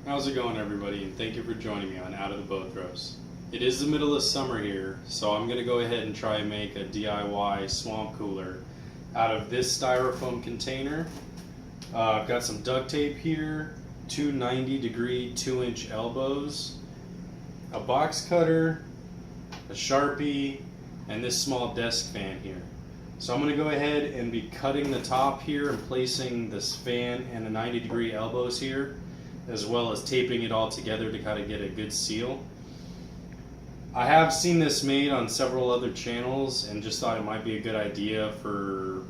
How's it going, everybody, and thank you for joining me on Out of the Bothros. It is the middle of summer here, so I'm going to go ahead and try and make a DIY swamp cooler out of this styrofoam container. I've got some duct tape here, two 90-degree 2-inch elbows, a box cutter, a Sharpie, and this small desk fan here. So I'm going to go ahead and be cutting the top here and placing this fan and the 90-degree elbows here, as well as taping it all together to kind of get a good seal. I have seen this made on several other channels and just thought it might be a good idea for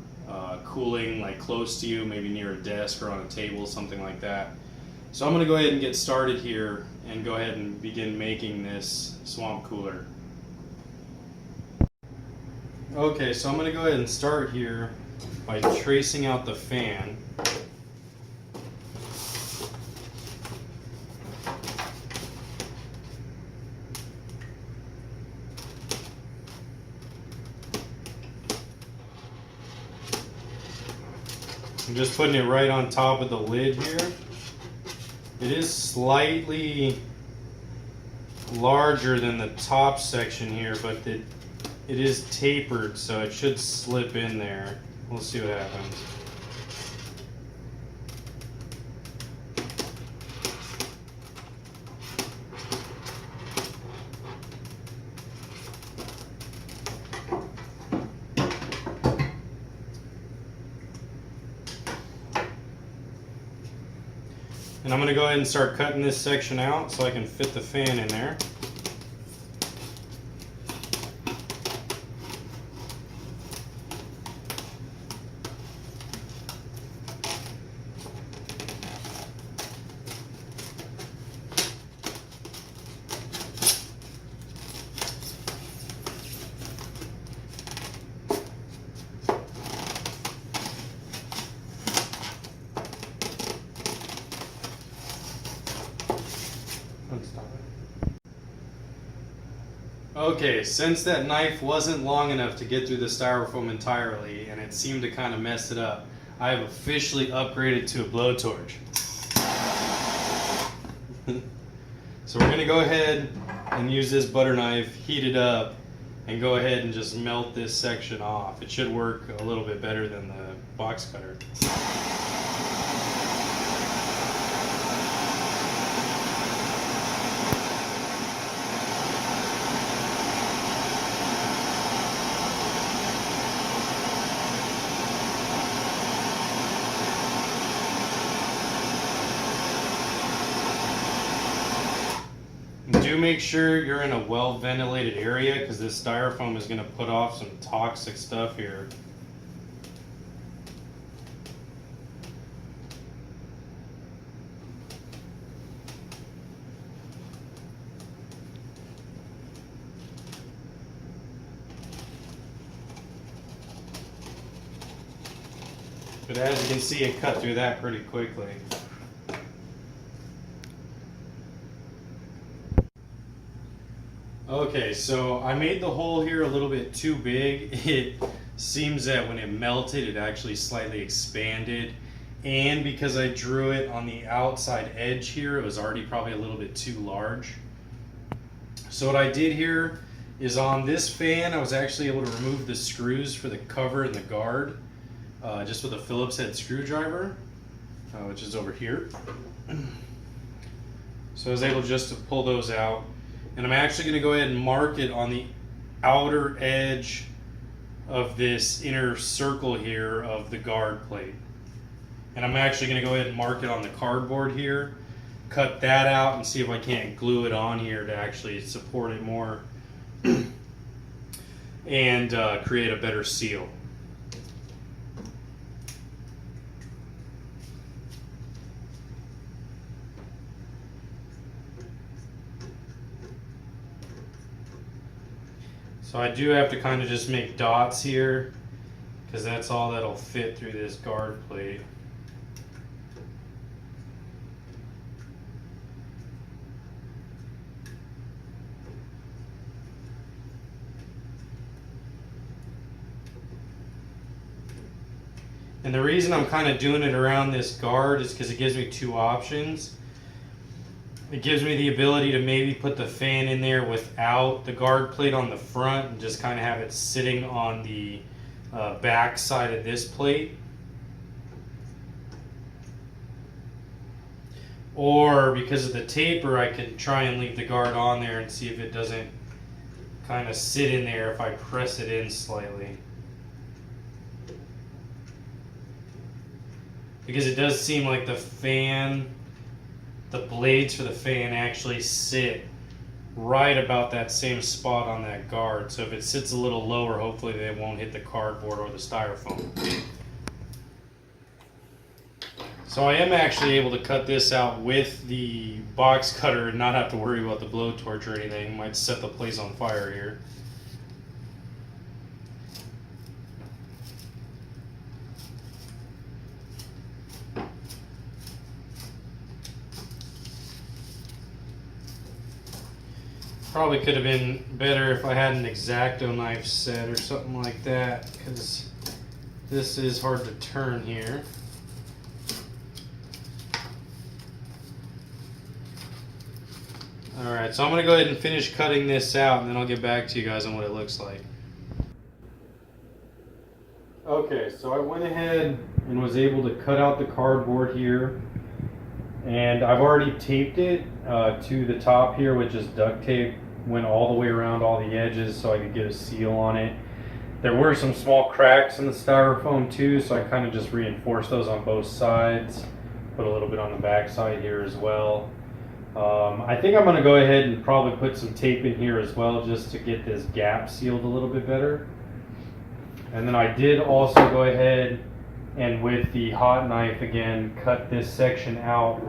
cooling like close to you, maybe near a desk or on a table, something like that. So I'm going to go ahead and get started here and go ahead and begin making this swamp cooler. Okay, so I'm going to go ahead and start here by tracing out the fan. I'm just putting it right on top of the lid here. It is slightly larger than the top section here, but it is tapered, so it should slip in there. We'll see what happens. And I'm going to go ahead and start cutting this section out so I can fit the fan in there. Okay, since that knife wasn't long enough to get through the styrofoam entirely and it seemed to kind of mess it up, I have officially upgraded to a blowtorch. So we're going to go ahead and use this butter knife, heat it up, and go ahead and just melt this section off. It should work a little bit better than the box cutter. Do make sure you're in a well-ventilated area because this styrofoam is going to put off some toxic stuff here. But as you can see, it cut through that pretty quickly. Okay, so I made the hole here a little bit too big. It seems that when it melted, it actually slightly expanded. And because I drew it on the outside edge here, it was already probably a little bit too large. So what I did here is on this fan, I was actually able to remove the screws for the cover and the guard just with a Phillips head screwdriver, which is over here. So I was able just to pull those out. And I'm actually going to go ahead and mark it on the outer edge of this inner circle here of the guard plate. And I'm actually going to go ahead and mark it on the cardboard here, cut that out, and see if I can't glue it on here to actually support it more and create a better seal. So I do have to kind of just make dots here because that's all that'll fit through this guard plate. And the reason I'm kind of doing it around this guard is because it gives me two options. It gives me the ability to maybe put the fan in there without the guard plate on the front and just kind of have it sitting on the back side of this plate. Or because of the taper, I could try and leave the guard on there and see if it doesn't kind of sit in there if I press it in slightly. Because it does seem like the fan, the blades for the fan actually sit right about that same spot on that guard. So if it sits a little lower, hopefully they won't hit the cardboard or the styrofoam. So I am actually able to cut this out with the box cutter and not have to worry about the blowtorch or anything. Might set the place on fire here. Probably could have been better if I had an X-Acto knife set or something like that, because this is hard to turn here. Alright, so I'm going to go ahead and finish cutting this out, and then I'll get back to you guys on what it looks like. Okay, so I went ahead and was able to cut out the cardboard here, and I've already taped it to the top here with just duct tape. Went all the way around all the edges so I could get a seal on it. There were some small cracks in the styrofoam too, so I kind of just reinforced those on both sides. Put a little bit on the back side here as well. I think I'm going to go ahead and probably put some tape in here as well just to get this gap sealed a little bit better. And then I did also go ahead and with the hot knife again cut this section out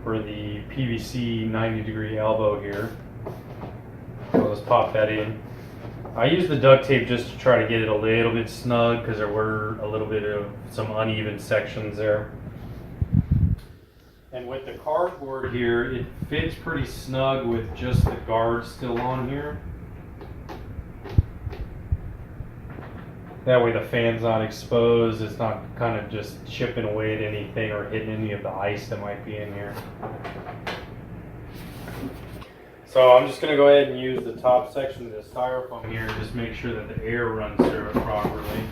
for the PVC 90-degree elbow here. So let's pop that in. I used the duct tape just to try to get it a little bit snug because there were a little bit of some uneven sections there. And with the cardboard here, it fits pretty snug with just the guard still on here. That way the fan's not exposed, it's not kind of just chipping away at anything or hitting any of the ice that might be in here. So I'm just going to go ahead and use the top section of the styrofoam here and just make sure that the air runs through it properly.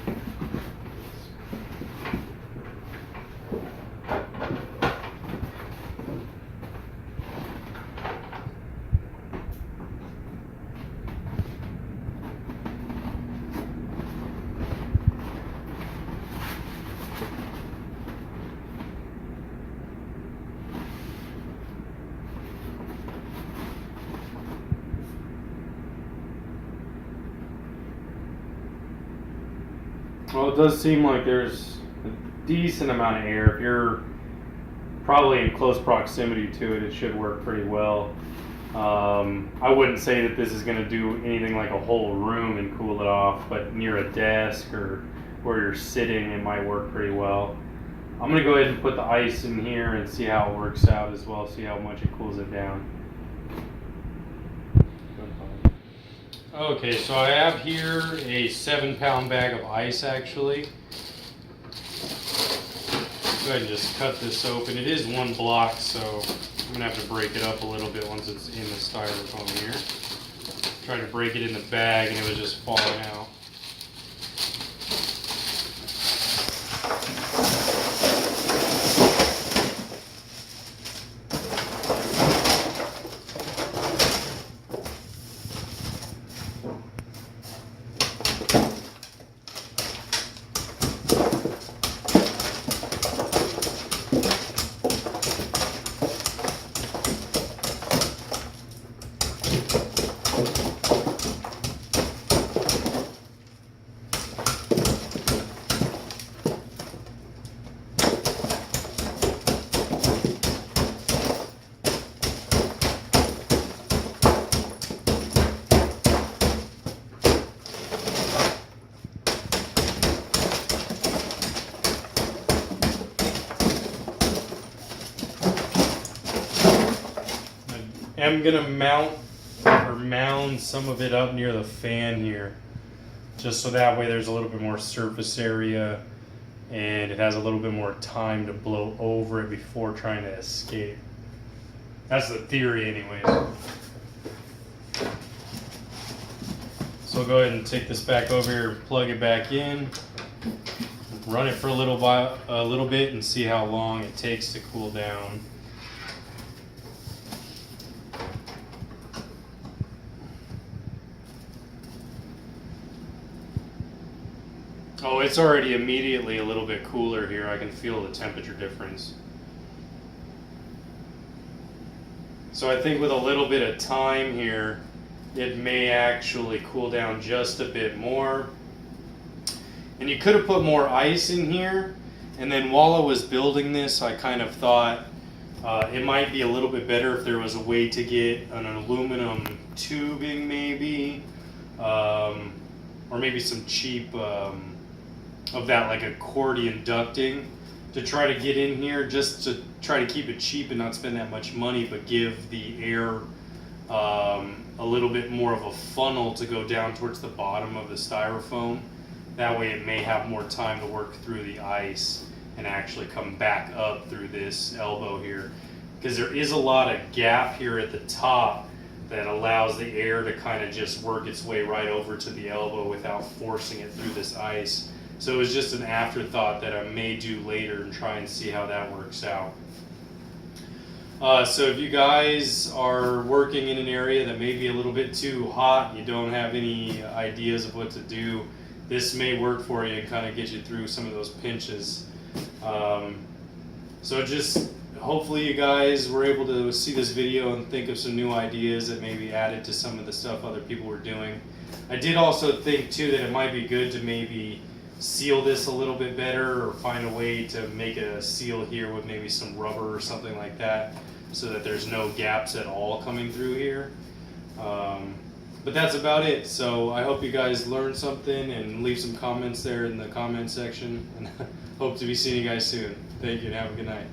Well, it does seem like there's a decent amount of air. If you're probably in close proximity to it, it should work pretty well. I wouldn't say that this is going to do anything like a whole room and cool it off, but near a desk or where you're sitting, it might work pretty well. I'm going to go ahead and put the ice in here and see how it works out as well, see how much it cools it down. Okay, so I have here a 7-pound bag of ice actually. Go ahead and just cut this open. It is one block, so I'm going to have to break it up a little bit once it's in the styrofoam here. Tried to break it in the bag and it was just falling out. I'm gonna mound some of it up near the fan here, just so that way there's a little bit more surface area and it has a little bit more time to blow over it before trying to escape. That's the theory anyways. So we'll go ahead and take this back over here, plug it back in, run it for a little bit and see how long it takes to cool down. Oh, it's already immediately a little bit cooler here. I can feel the temperature difference. So I think with a little bit of time here, it may actually cool down just a bit more. And you could have put more ice in here. And then while I was building this, I kind of thought it might be a little bit better if there was a way to get an aluminum tubing maybe. Or maybe some cheap of that like accordion ducting to try to get in here, just to try to keep it cheap and not spend that much money, but give the air a little bit more of a funnel to go down towards the bottom of the styrofoam. That way it may have more time to work through the ice and actually come back up through this elbow here, because there is a lot of gap here at the top that allows the air to kind of just work its way right over to the elbow without forcing it through this ice. So it was just an afterthought that I may do later and try and see how that works out. So if you guys are working in an area that may be a little bit too hot, you don't have any ideas of what to do, this may work for you and kind of get you through some of those pinches. So just hopefully you guys were able to see this video and think of some new ideas that maybe added to some of the stuff other people were doing. I did also think too that it might be good to maybe seal this a little bit better, or find a way to make a seal here with maybe some rubber or something like that, so that there's no gaps at all coming through here. But that's about it. So I hope you guys learned something, and leave some comments there in the comment section, and hope to be seeing you guys soon. Thank you and have a good night.